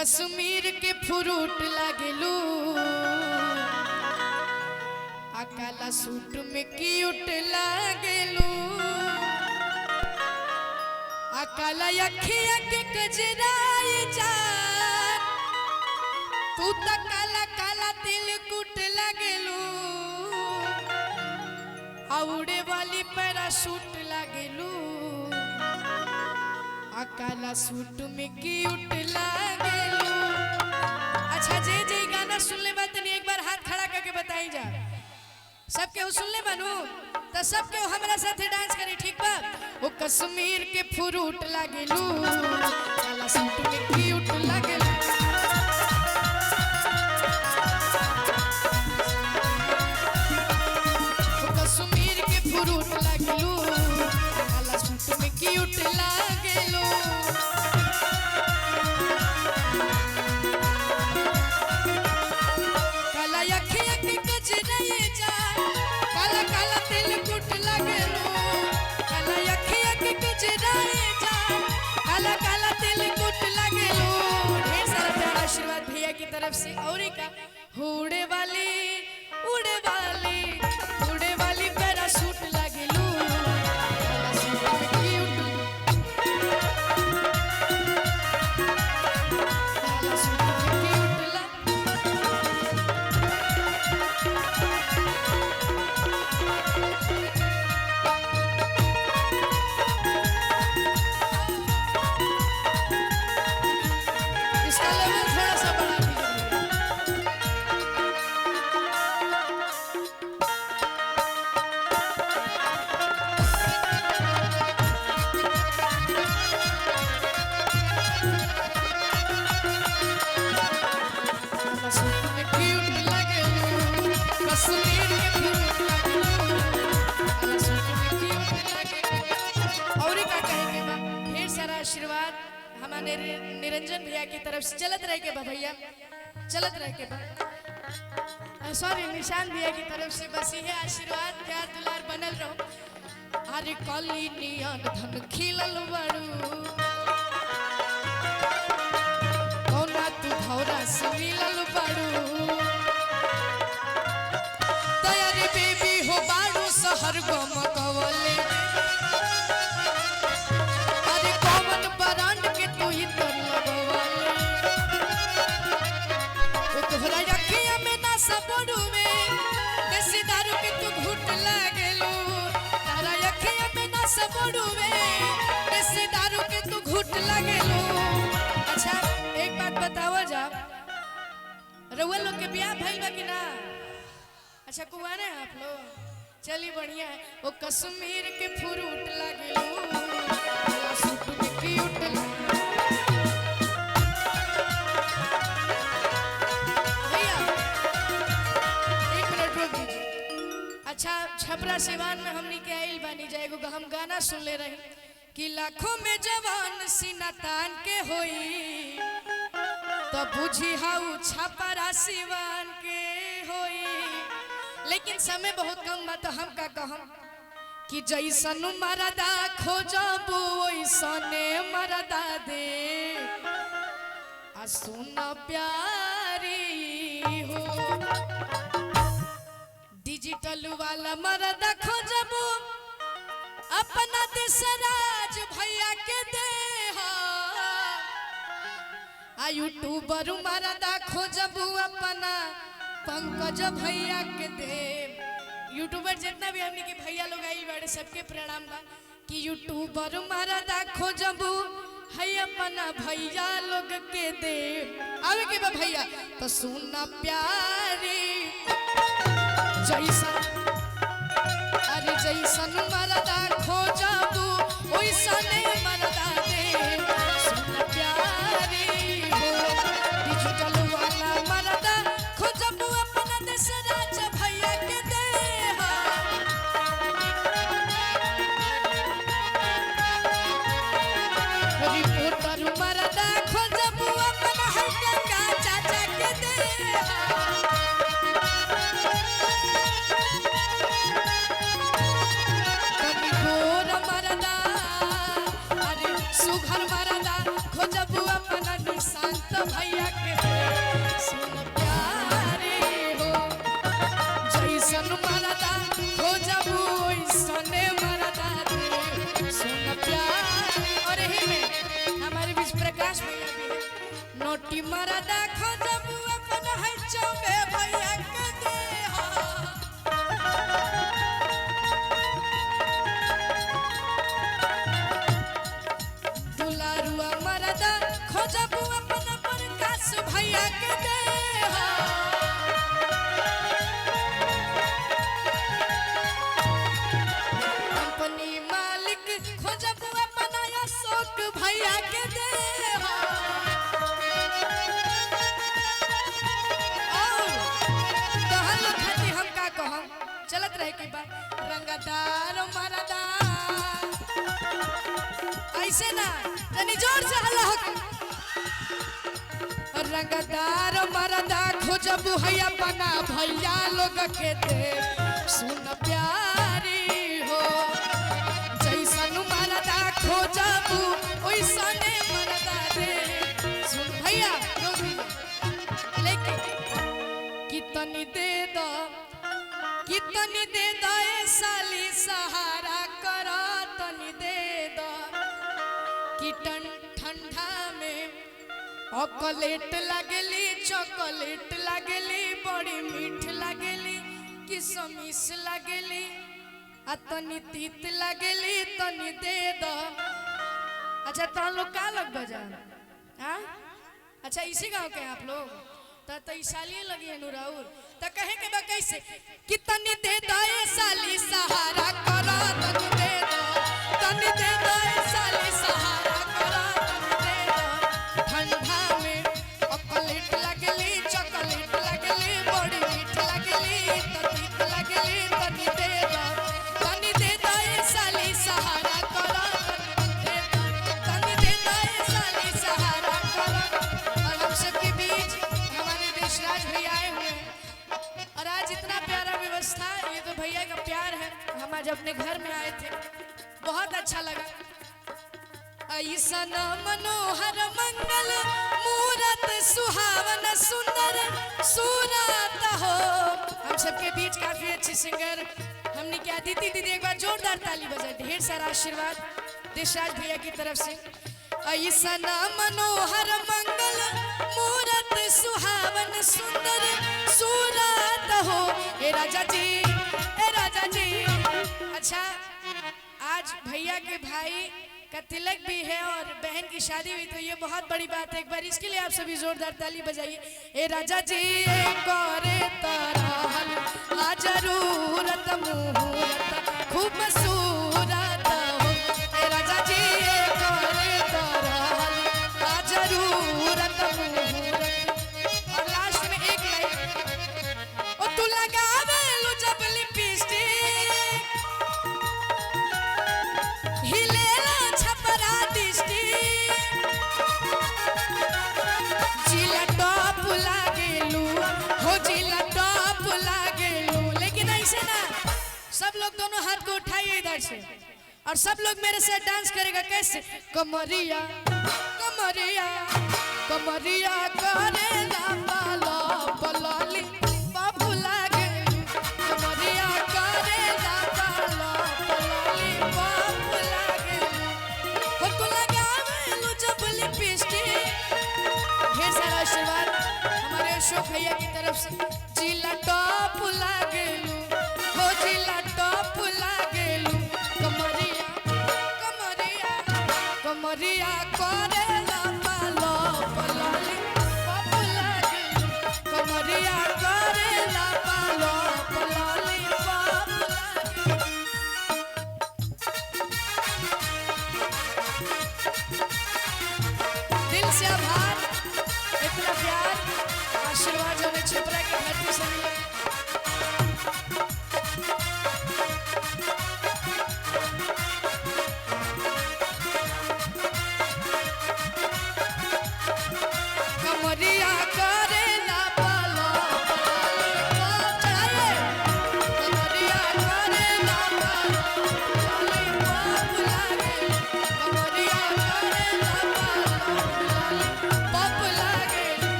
कश्मीर के फ्रूट लागेलू आ काला सूट में क्यूट लागेलू आ काला अखिया के कजराई जान तू तो काला काला तिल कुट लागेलू आ उड़े वाली पैराशूट लागेलू आ काला सूट में क्यूट लागेलू। अच्छा जे जे गाना सुनले बा तनी एक बार हाथ खड़ा करके बताई जा। सबके वो सुनले बानू तो सबके हमरा साथे डांस करी ठीक बा। वो कश्मीर के फ्रूट लागेलू काला सूट में क्यूट लागेलू। वो कश्मीर के फ्रूट लागेलू काला सूट में क्यूट लागेलू। काला अखिया के कजराई जा काला काला तिल कुट लागेलू काला अखिया के कजराई जा काला काला तिल कुट लागेलू। ढेर सारा प्यार आशीर्वाद भैया की तरफ से। और का उड़े वाली पैराशूट लागेलू काला सूट में क्यूट काला सूट में क्यूट इसका लेवल थोड़ा सा बढ़ा दीजिए। काला सूट में क्यूट लागेलू कश्मीर के फ्रूट लागेलू काला सूट में क्यूट लागेलू। और का कहेंगे बा ढेर सारा आशीर्वाद हमारे निरंजन भैया की तरफ से चलत रहे के बा भैया चलत रहे के बा। सॉरी निशान भैया की तरफ से बस ये आशीर्वाद प्यार दुलार बनल रहो। अरे कली नियन धन खिलल बड़ू कौना तू भौरा से मिलल बड़ू तैयारी बेबी हो बाड़ू शहर गम कवले अरे कौन ब्रांड के तू इतर लगवाले वो तोहरा अखिया में ना सबड़ू में देसी दारू के तू घुट लागेलू तारा अखिया में ना सबड़ू में देसी दारू के तू घुट लागेलू। अच्छा एक बात बताओ जा रउआ लोग के ब्याह भइल बा कि ना? अच्छा कुआरे हैं आप लोग? चलिए बढ़िया है। वो कश्मीर के फ्रूट लागेलू काला सूट में क्यूट भैया एक मिनट रोक दीजिए। अच्छा छपरा सिवान में हमनी के आइल बानी जाएगो हम गाना सुन ले रहे कि लाखों में जवान सीना तान के होई तो बुझी हाउ छपरा सिवान के होई। लेकिन समय बहुत कम बा तो हम का कहम कि जैसन मरदा खोजबू वैसने मरदा दे आ सुन प्यारी हो डिजिटल वाला मरदा खोजबू अपना देशराज भैया के दे आ यूट्यूबर मरदा खोजबू अपना पंकज भैया के दे। यूट्यूबर जितना भी हमने के भैया लोग आई बड़े सबके प्रणाम बा कि यूट्यूबर मरदा खोजबू है अपना भैया लोग के दे। आवे के बा भैया तो सुनना प्यारी जैसा अरे जैसन मरदा खोजबू वैसने मरदा दे सुनना प्यारी हो डिजिटल वाला मरदा खोजबू अपना देशराज भैया के दे। रिपोर्टर मरदा खोजबू अपना हल्का चाचा के दे। कभी घोर मरदा भैया के दे सुन प्यारी हो जैसन मरदा हो जबू ओइसने मरदा दे सुन प्यार। और यही में हमारे बीच प्रकाश भैया भी है। नोटी मरदा खो जबू अपन है चौबे भैया के दे दुलारुआ मरदा खो जबू अपन प्रकाश भैया के दे कंपनी मालिक खो जबू अपन अशोक भैया के दे चलत रहे के बाद रंगदार मरदा ऐसे ना तनी जोर से हल्ला हो रंगदार मरदा खोजबू हैया बना भैया लोग के दे सुन प्यारी हो जैसन मरदा खोजबू ओइसने मरदा दे सुन भैया लेके कितनी दे दो कितनी दे दो साली सहारा करा तनी दे दो कि ठंडा में चॉकलेट लगेली चॉकलेट लगेली बड़ी मीठ लगेली किशमिश लगेली आ तनी तीत लगेली तनी दे दो। अच्छा तो हम लोग का लग बजा हाँ अच्छा इसी गांव के आप लोग तो साली लगी है नूराउर तो कहे के बा कैसे कितनी दे दो साली सहारा करा तनी दे दो साली सहारा करा तनी दे दो ठंडा में चॉकलेट लगली चॉकलेट लगली बड़ी मीठ लगली तीत लगली तनी दे दो साली सहारा करा तनी दे दो साली सहारा करा। और हम सबके बीच देशराज भैया आए हुए हैं और आज इतना प्यारा व्यवस्था ये तो भैया का प्यार है। हम आज अपने घर में आए थे बहुत अच्छा लगा। ऐसन मनोहर मंगल मूरत सुहावन सुंदर सूरत हो। हम सबके बीच काफी अच्छी सिंगर हमने क्या दीदी दीदी एक बार जोरदार ताली बजाई ढेर सारा आशीर्वाद देशराज भैया की तरफ से। ऐसन मनोहर मंगल मूरत सुहावन सुंदर सूरत हो ए राजा जी। अच्छा आज भैया के भाई का तिलक भी है और बहन की शादी हुई तो ये बहुत बड़ी बात है। एक बार इसके लिए आप सभी जोरदार ताली बजाइए। ए राजा जी करे तरहल आ जरूरत मुहूर्त खूब सूरत हो ए राजा जी करे तरहल आ जरूरत मुहूर्त। और लास्ट में एक लाइन ओ तू लगावे लो जब लिपस्टिक हिलेला छपरा डिस्ट्रिक्ट जिला टॉप लागेलू हो जिला टॉप लागेलू। लेकिन ऐसे ना सब लोग दोनों हाथ को उठाइए इधर से और सब लोग मेरे साथ डांस करेगा। कैसे कमरिया कमरिया कमरिया करेला बाला बलाली बाबू लागे कमरिया करेला बाला बलाली बाबू लागे हो तू लगावे जब लिपस्टिक। ढेर सारा आशीर्वाद हमारे अशोक भैया की तरफ से। जिला टॉप लागेलू हो जिला टॉप लागेलू कमरिया कमरिया कमरिया करेला बाला बलाली बाबू लागेलू कमरिया करेला बाला बलाली बाबू लागेलू। दिल से आभार इतना प्यार आशीर्वाद जो हमें छपरा की धरती से मिला।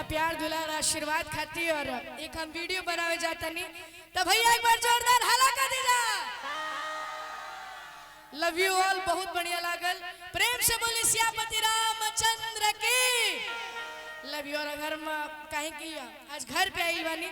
प्यार दुलार आशीर्वाद खाती और एक हम वीडियो बनावे जाता नहीं तो भैया एक बार जोरदार हल्ला कर दीजा। लव यू ऑल, बहुत बढ़िया लागल। प्रेम से बोली सियापति रामचंद्र की। Love you. और घर में कहीं की आज घर पे आई बानी।